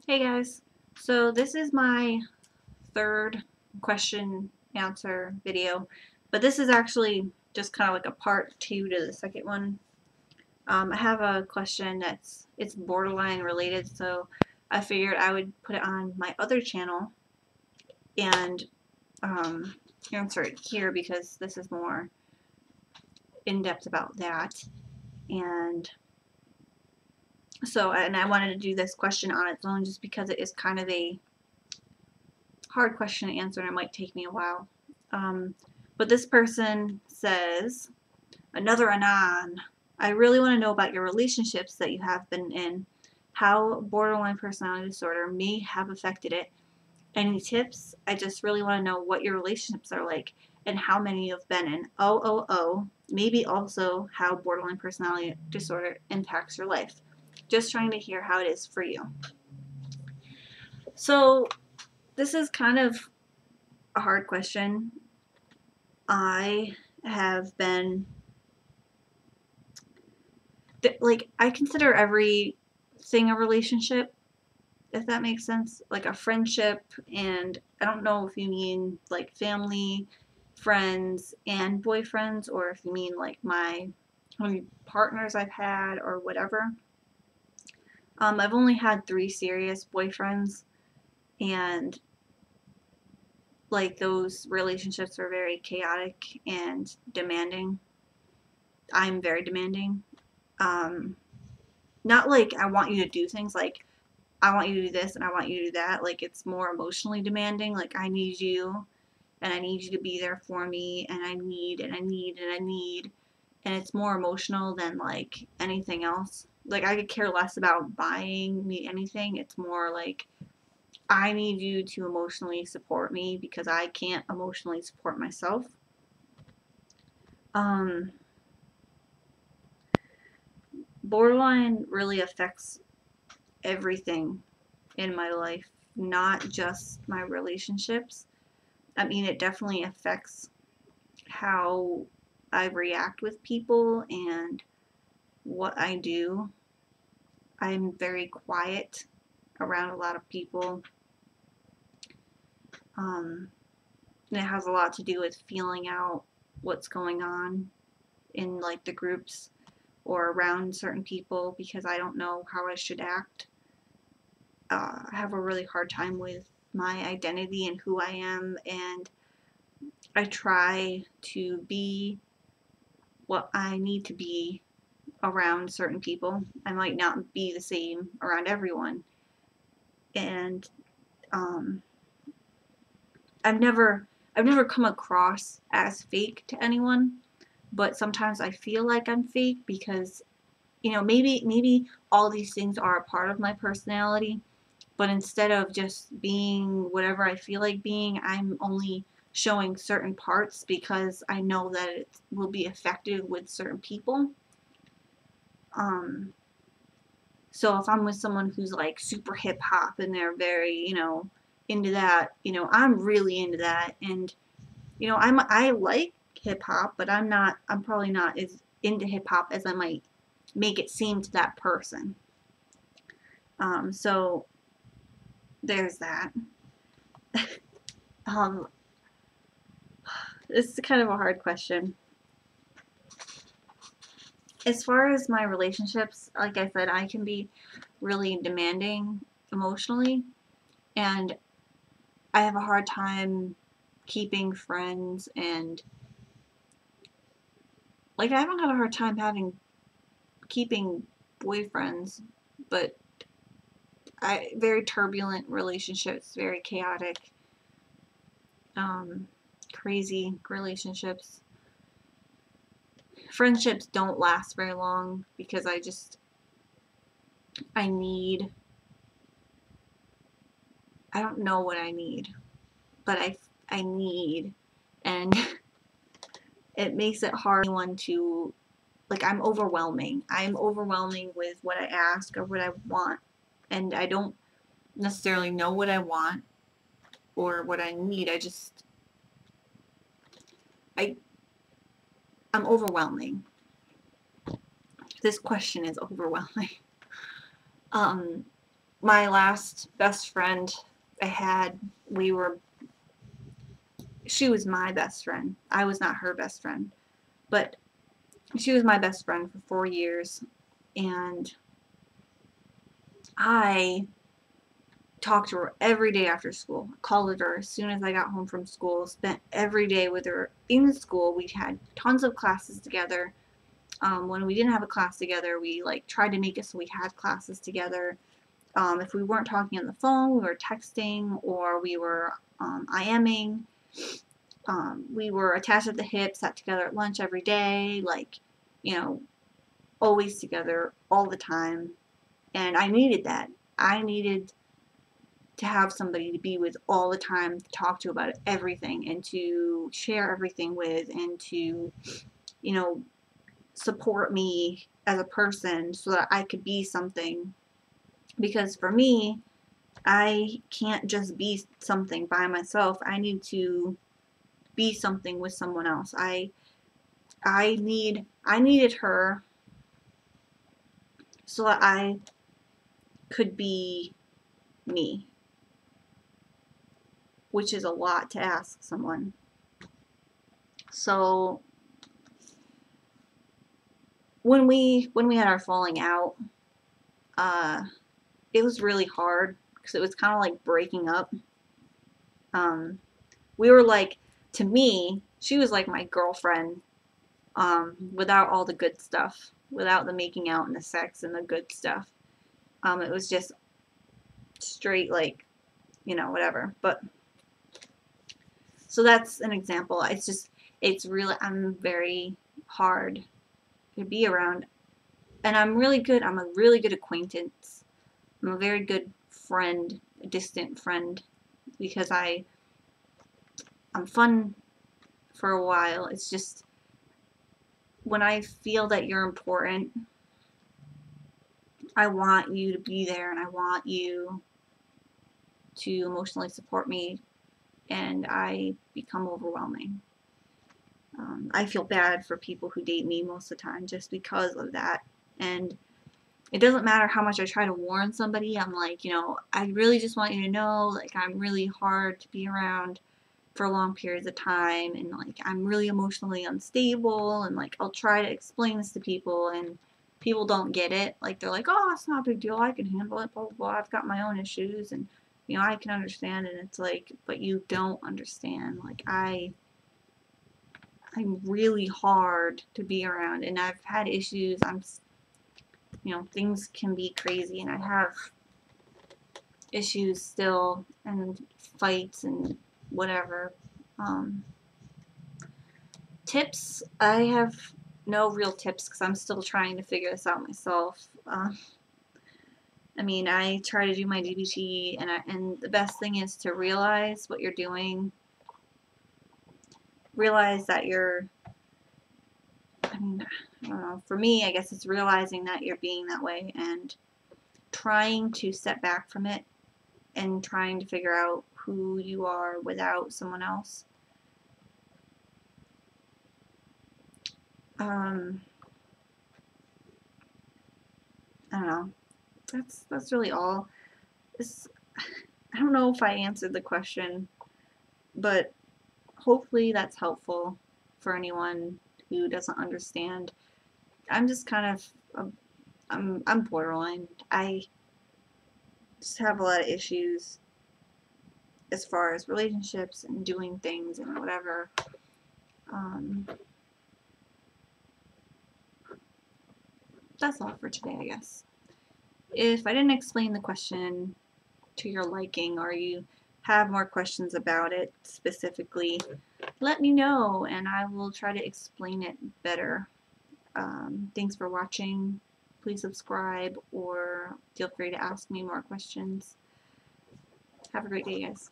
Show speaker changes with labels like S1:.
S1: Hey guys, so this is my third question answer video, but this is actually just kind of like a part two to the second one. I have a question it's borderline related, so I figured I would put it on my other channel and answer it here because this is more in depth about that. And and I wanted to do this question on its own just because it is kind of a hard question to answer and it might take me a while. But this person says, another Anon, I really want to know about your relationships that you have been in, how borderline personality disorder may have affected it. Any tips? I just really want to know what your relationships are like and how many you've been in. Oh, maybe also how borderline personality disorder impacts your life. Just trying to hear how it is for you. So, this is kind of a hard question. I have been like I consider everything a relationship, if that makes sense, like a friendship. And I don't know if you mean like family, friends, and boyfriends, or if you mean like how many partners I've had or whatever. I've only had 3 serious boyfriends, and like those relationships are very chaotic and demanding. I'm very demanding. Um, Not like I want you to do things, like I want you to do this and I want you to do that. Like it's more emotionally demanding. Like I need you and I need you to be there for me and I need and I need and I need. And it's more emotional than like anything else. Like I could care less about buying me anything. It's more like I need you to emotionally support me because I can't emotionally support myself. Um, Borderline really affects everything in my life, not just my relationships. I mean, it definitely affects how I react with people and what I do. I'm very quiet around a lot of people. Um, and it has a lot to do with feeling out what's going on in like the groups or around certain people because I don't know how I should act. I have a really hard time with my identity and who I am, and I try to be what I need to be around certain people. I might not be the same around everyone. And um, I've never come across as fake to anyone, but sometimes I feel like I'm fake because maybe all these things are a part of my personality, but instead of just being whatever I feel like being, I'm only showing certain parts because I know that it will be effective with certain people. Um, So if I'm with someone who's like super hip hop and they're very, into that, I'm really into that. And, I like hip hop, but I'm probably not as into hip hop as I might make it seem to that person. So there's that. Um, this is kind of a hard question. As far as my relationships, like I said, I can be really demanding emotionally, and I have a hard time keeping friends, and like I haven't had a hard time having keeping boyfriends, but I very turbulent relationships, very chaotic, um, crazy relationships. Friendships don't last very long because I need I don't know what I need, but I need, and it makes it hard for anyone to, like, I'm overwhelming. I'm overwhelming with what I ask or what I want, and I don't necessarily know what I want or what I need. I I'm overwhelming. This question is overwhelming. Um my last best friend I had, she was my best friend. I was not her best friend, but she was my best friend for 4 years, and I talked to her every day after school. Called her as soon as I got home from school. Spent every day with her in school. We had tons of classes together. When we didn't have a class together, we like tried to make it so we had classes together. If we weren't talking on the phone, we were texting or we were IMing. We were attached at the hip, sat together at lunch every day, like, you know, always together all the time. And I needed that. I needed to have somebody to be with all the time, to talk to about everything and to share everything with, and to, you know, support me as a person so that I could be something. Because for me, I can't just be something by myself. I need to be something with someone else. I needed her so that I could be me, which is a lot to ask someone. So when we had our falling out, uh, it was really hard because it was kind of like breaking up. Um, we were like, to me, she was like my girlfriend, without all the good stuff, without the making out and the sex and the good stuff. It was just straight like, whatever. But so that's an example. It's really, I'm very hard to be around, and I'm a really good acquaintance. I'm a very good friend, a distant friend, because I'm fun for a while. It's just when I feel that you're important, I want you to be there and I want you to emotionally support me, and I become overwhelming. I feel bad for people who date me most of the time just because of that. And it doesn't matter how much I try to warn somebody. I'm like, I really just want you to know, like, I'm really hard to be around for long periods of time, and like I'm really emotionally unstable, and like I'll try to explain this to people, and people don't get it. Like they're like, oh, it's not a big deal, I can handle it, blah blah blah, I've got my own issues, and I can understand. And it's like, but you don't understand. Like I'm really hard to be around, and I've had issues. Things can be crazy, and I have issues still, and fights and whatever. Um, Tips, I have no real tips because I'm still trying to figure this out myself. I mean, I try to do my DBT, and the best thing is to realize what you're doing. Realize that I mean, I don't know. For me, I guess it's realizing that you're being that way and trying to step back from it and trying to figure out who you are without someone else. I don't know. That's really all. This, I don't know if I answered the question, but hopefully that's helpful for anyone who doesn't understand. I'm just kind of I'm borderline. I just have a lot of issues as far as relationships and doing things and whatever. Um, that's all for today, I guess. If I didn't explain the question to your liking, or you have more questions about it specifically, let me know and I will try to explain it better. Thanks for watching. Please subscribe or feel free to ask me more questions. Have a great day, guys.